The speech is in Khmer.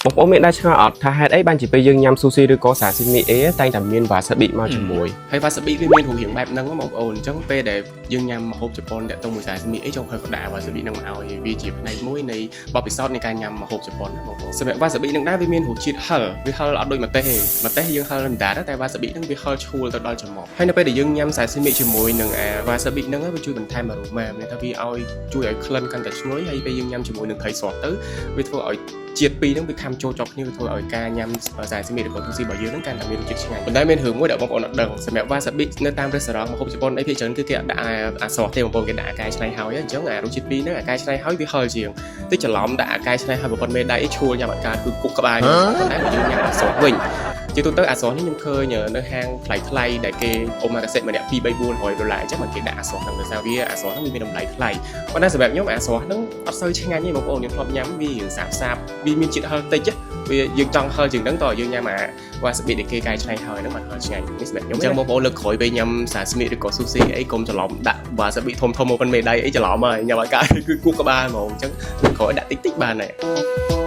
បងប្អូនមានដែរឆ្ងល់អត់ថាហេតុអីបានជាពេលយើងញ៉ាំស៊ូស៊ីឬក៏សាស៊ីមីអីតែងតែមានវ៉ាសាប៊ីមកជាមួយហើយវ៉ាសាប៊ីវាមានរូបរាងបែបហ្នឹងបងប្អូនអញ្ចឹងពេលដែលយើងញ៉ាំម្ហូបជប៉ុនតាក់ទងមួយសាស៊ីមីអីចុងភៅក៏ដាក់វ៉ាសាប៊ីហ្នឹងមកឲ្យវាជាផ្នែកមួយនៃបទពិសោធន៍នៃការញ៉ាំម្ហូបជប៉ុនបងប្អូនសម្រាប់វ៉ាសាប៊ីហ្នឹងដែរវាមានរសជាតិហឹរវាហឹរអត់ដូចម្ទេសម្ទេសយើងហឹរមិនដែរតែវ៉ាសាប៊ីហ្នឹងវាហឹរឈួលទៅដល់ច្រមុះហើយនៅពេលដែលយើងញ៉ាំសាស៊ីមីជាមួយនឹងវ៉ាសាប៊ីហ្នឹងវាជួយបន្ថែមអារ៉ូម៉ាមានថាវាឲ្យជួយឲ្យក្លិនកាន់តែឈ្ងុយហើយពេលយើងញ៉ាំជាមួយនឹងត្រីស្រស់ទៅវាធ្វើឲ្យជាតិពីរហ្នឹងវាខំចូលជាប់គ្នាវាធ្វើឲ្យការញ៉ាំសាស៊ីមីឬក៏ទូស៊ីរបស់យើងហ្នឹងកាន់តែមានរសជាតិឆ្ងាញ់ប៉ុន្តែមានរឿងមួយដែលបងប្អូនអត់ដឹងសម្រាប់វ៉ាសាប៊ីនៅតាមរេស្តូរ៉ង់ម្ហូបជប៉ុនអីភាគច្រើនគឺគេអត់ដាក់អាស្រស់ទេបងប្អូនគេដាក់អាកែច្នៃហើយអញ្ចឹងអារសជាតិពីរហ្នឹងអាកែច្នៃហើយវាហឹរជាងតិចច្រឡំដាក់អាកែច្នៃហើយប្រព័ន្ធមេដៃឈួលញ៉ាំអាការគឺគុកក្បាលប៉ុន្តែបើយើងញ៉ាំអាស្រស់វិញជាទូទៅអាស្រស់នេះខ្ញុំឃើញនៅហាងថ្លៃដែលគេអូម៉ាកាសេម្នាក់2 3 400ដុល្លារអញ្ចឹងមកគេដាក់អាស្រស់ហ្នឹងដោយសារវាអាស្រស់ហ្នឹងវាមានតម្លៃថ្លៃប៉ុន្តែសម្រាប់ខ្ញុំអាស្រស់ហ្នឹងអត់សូវឆ្ងាញ់ទេបងប្អូនខ្ញុំធ្លាប់ញ៉ាំវាសាបវាមានជាតិហឹរតិចវាយើងចង់ហឹរជាងហ្នឹងតើយើងញ៉ាំអាវ៉ាសាប៊ីដែលគេកែច្នៃហើយហ្នឹងមិនហឹរឆ្ងាញ់នេះសម្រាប់ខ្ញុំអញ្ចឹងបងប្អូនលើកក្រោយពេលញ៉ាំសាស៊ីមីឬក៏ស៊ូស៊ីអីកុំច្រឡំដាក់វ៉ាសាប៊ីធំមកប៉ុនមេដៃអីច្រឡំហើយញ៉ាំអាការគឺគូក្បាលហ្មងអញ្ចឹងលើកក្រោយដាក់តិចបានដែរ